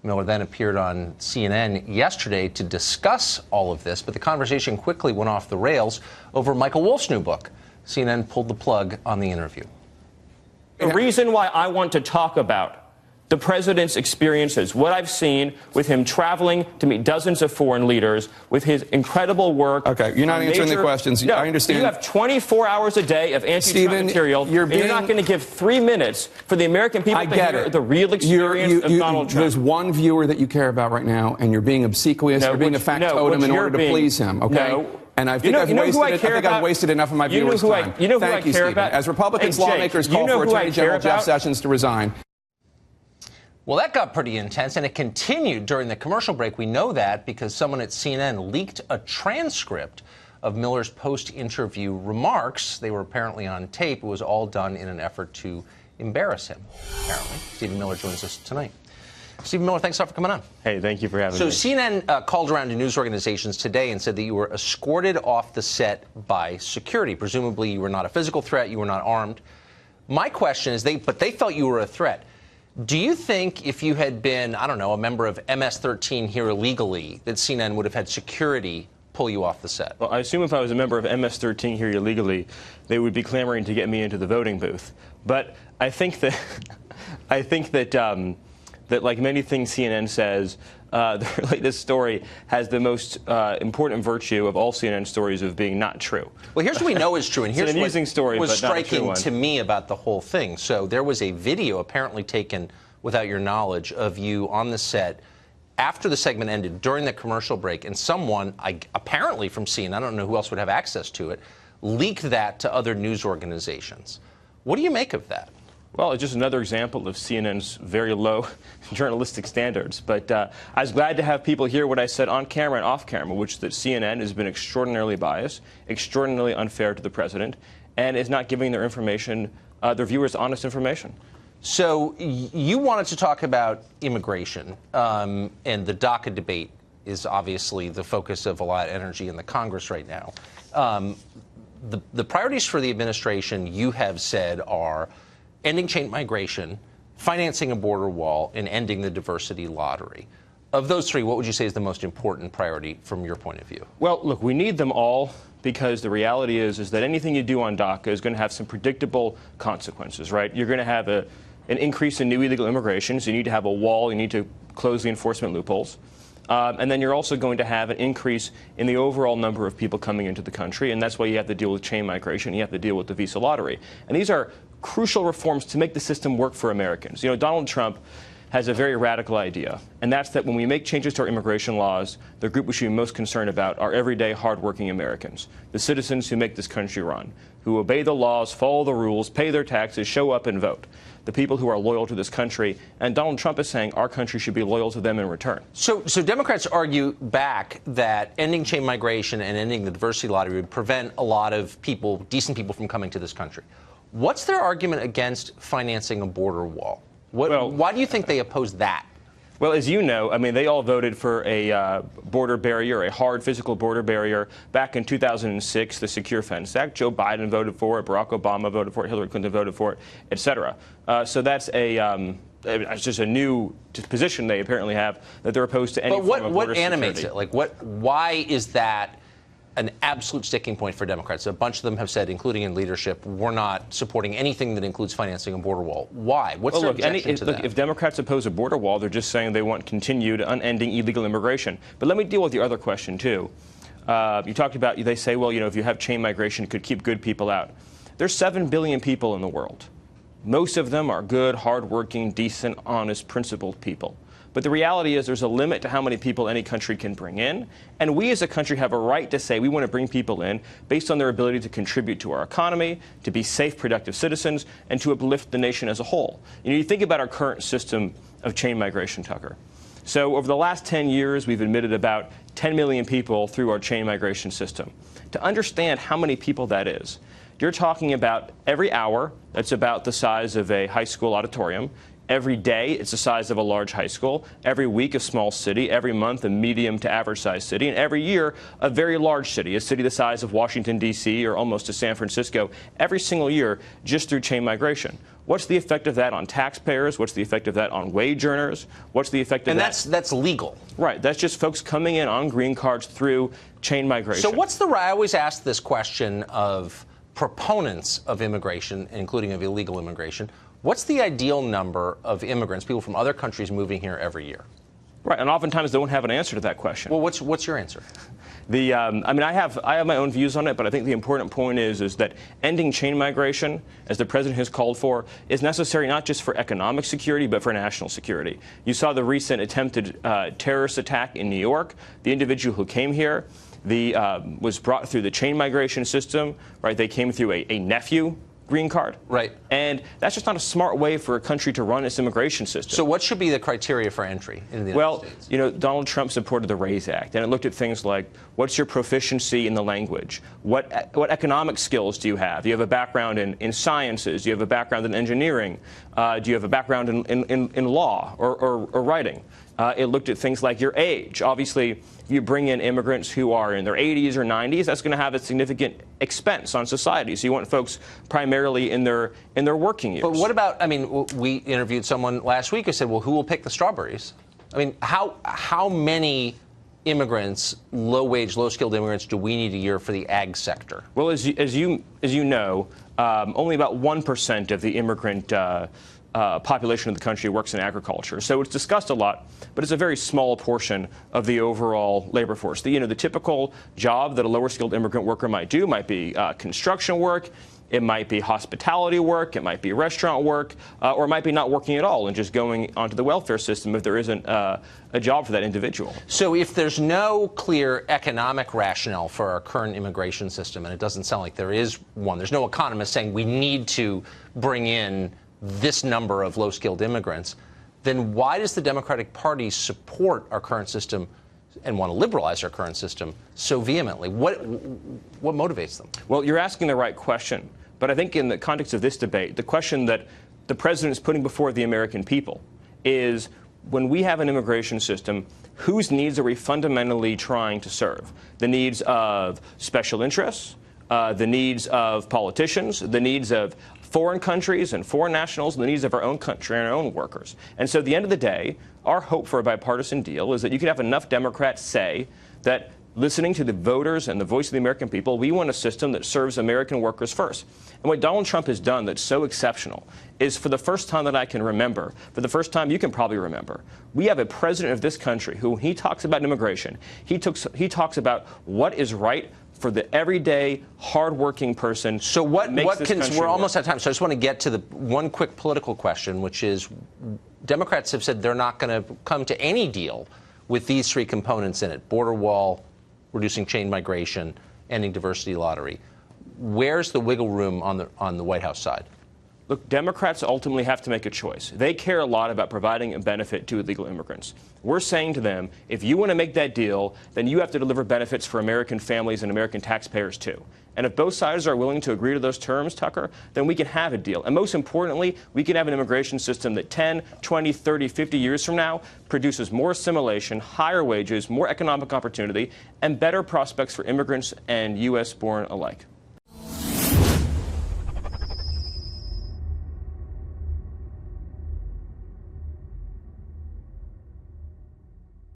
Miller then appeared on CNN yesterday to discuss all of this, but the conversation quickly went off the rails over Michael Wolff's new book. CNN pulled the plug on the interview. The reason why I want to talk about the president's experiences, what I've seen with him traveling to meet dozens of foreign leaders, with his incredible work. Okay, you're not answering the questions. No, I understand. You have 24 hours a day of anti-Trump material. You're not going to give 3 minutes for the American people to hear the real experience of Donald Trump. There's one viewer that you care about right now, and you're being obsequious. You're being a factotum in order to please him. Okay. No. And I think I've wasted enough of my viewers' time. Thank you, Stephen. As Republicans, lawmakers call for Attorney General Jeff Sessions to resign. Well, that got pretty intense, and it continued during the commercial break. We know that because someone at CNN leaked a transcript of Miller's post-interview remarks. They were apparently on tape. It was all done in an effort to embarrass him, apparently. Stephen Miller joins us tonight. Stephen Miller, thanks a lot for coming on. Hey, thank you for having me. So CNN called around to news organizations today and said that you were escorted off the set by security. Presumably you were not a physical threat, you were not armed. My question is, they felt you were a threat. Do you think if you had been, I don't know, a member of MS-13 here illegally, that CNN would have had security pull you off the set? Well, I assume if I was a member of MS-13 here illegally, they would be clamoring to get me into the voting booth. But I think that, that like many things CNN says, the latest story has the most important virtue of all CNN stories of being not true. Well, here's what we know is true, and here's what was striking to me about the whole thing. So there was a video apparently taken without your knowledge of you on the set after the segment ended, during the commercial break, and someone, apparently from CNN, I don't know who else would have access to it, leaked that to other news organizations. What do you make of that? Well, it's just another example of CNN's very low journalistic standards. But I was glad to have people hear what I said on camera and off camera, which is that CNN has been extraordinarily biased, extraordinarily unfair to the president, and is not giving their information, their viewers honest information. So you wanted to talk about immigration, and the DACA debate is obviously the focus of a lot of energy in the Congress right now. The priorities for the administration, you have said, are ending chain migration, financing a border wall, and ending the diversity lottery. Of those three, what would you say is the most important priority from your point of view? Well, look, we need them all because the reality is that anything you do on DACA is going to have some predictable consequences, right? You're going to have an increase in new illegal immigration, so you need to have a wall, you need to close the enforcement loopholes. And then you're also going to have an increase in the overall number of people coming into the country, and that's why you have to deal with chain migration, you have to deal with the visa lottery. And these are crucial reforms to make the system work for Americans. You know, Donald Trump has a very radical idea, and that's that when we make changes to our immigration laws, the group we should be most concerned about are everyday, hardworking Americans, the citizens who make this country run, who obey the laws, follow the rules, pay their taxes, show up and vote, the people who are loyal to this country. And Donald Trump is saying our country should be loyal to them in return. So Democrats argue back that ending chain migration and ending the diversity lottery would prevent a lot of people, decent people, from coming to this country. What's their argument against financing a border wall? Why do you think they oppose that? Well, as you know, I mean, they all voted for a border barrier, a hard physical border barrier back in 2006, the Secure Fence Act. Joe Biden voted for it, Barack Obama voted for it, Hillary Clinton voted for it, et cetera. So that's it's just a new position they apparently have, that they're opposed to any form of border what animates security. it? Like, why is that an absolute sticking point for Democrats? A bunch of them have said, including in leadership, we're not supporting anything that includes financing a border wall. Why? What's their objection to that? If Democrats oppose a border wall, they're just saying they want continued, unending illegal immigration. But let me deal with your other question, too. You talked about, they say, well, you know, if you have chain migration, it could keep good people out. There's 7 billion people in the world. Most of them are good, hardworking, decent, honest, principled people. But the reality is there's a limit to how many people any country can bring in. And we as a country have a right to say we want to bring people in based on their ability to contribute to our economy, to be safe, productive citizens, and to uplift the nation as a whole. You know, you think about our current system of chain migration, Tucker. So over the last 10 years, we've admitted about 10 million people through our chain migration system. To understand how many people that is, you're talking about every hour, that's about the size of a high school auditorium, Every day, it's the size of a large high school. Every week, a small city. Every month, a medium to average sized city. And every year, a very large city, a city the size of Washington, D.C., or almost to San Francisco, every single year, just through chain migration. What's the effect of that on taxpayers? What's the effect of that on wage earners? What's the effect of that? And that's legal. Right. That's just folks coming in on green cards through chain migration. So what's I always ask this question of proponents of immigration, including of illegal immigration. What's the ideal number of immigrants, people from other countries, moving here every year? Right, and oftentimes they won't have an answer to that question. Well, what's your answer? I have my own views on it, but I think the important point is that ending chain migration, as the president has called for, is necessary not just for economic security, but for national security. You saw the recent attempted terrorist attack in New York. The individual who came here was brought through the chain migration system. Right, they came through a nephew green card. Right. And that's just not a smart way for a country to run its immigration system. So what should be the criteria for entry in the United States? Well, Donald Trump supported the RAISE Act, and it looked at things like, what's your proficiency in the language? What economic skills do you have? Do you have a background in sciences? Do you have a background in engineering? Do you have a background in law or writing? It looked at things like your age. Obviously, if you bring in immigrants who are in their 80s or 90s, that's going to have a significant expense on society. So you want folks primarily in their working years. But what about, we interviewed someone last week who said, well, who will pick the strawberries? How many immigrants, low-wage, low-skilled immigrants, do we need a year for the ag sector? Well, as you know, only about 1% of the immigrant population of the country works in agriculture. So it's discussed a lot, but it's a very small portion of the overall labor force. The typical job that a lower skilled immigrant worker might do might be construction work, it might be hospitality work, it might be restaurant work, or it might be not working at all and just going onto the welfare system if there isn't a job for that individual. So if there's no clear economic rationale for our current immigration system, and it doesn't sound like there is one, there's no economist saying we need to bring in this number of low-skilled immigrants, then why does the Democratic Party support our current system and want to liberalize our current system so vehemently? What motivates them? Well, you're asking the right question. But I think in the context of this debate, the question that the president is putting before the American people is, when we have an immigration system, whose needs are we fundamentally trying to serve? The needs of special interests, the needs of politicians, the needs of foreign countries and foreign nationals, and the needs of our own country and our own workers. And so at the end of the day, our hope for a bipartisan deal is that you could have enough Democrats say that, listening to the voters and the voice of the American people, we want a system that serves American workers first. And what Donald Trump has done that's so exceptional is, for the first time that I can remember, for the first time you can probably remember, we have a president of this country who, when he talks about immigration, he talks about what is right for the everyday, hardworking person. So we're almost out of time, so I just want to get to the one quick political question, which is, Democrats have said they're not going to come to any deal with these three components in it: border wall, reducing chain migration, ending diversity lottery. Where's the wiggle room on the White House side? Look, Democrats ultimately have to make a choice. They care a lot about providing a benefit to illegal immigrants. We're saying to them, if you want to make that deal, then you have to deliver benefits for American families and American taxpayers too. And if both sides are willing to agree to those terms, Tucker, then we can have a deal. And most importantly, we can have an immigration system that 10, 20, 30, 50 years from now produces more assimilation, higher wages, more economic opportunity, and better prospects for immigrants and U.S.-born alike.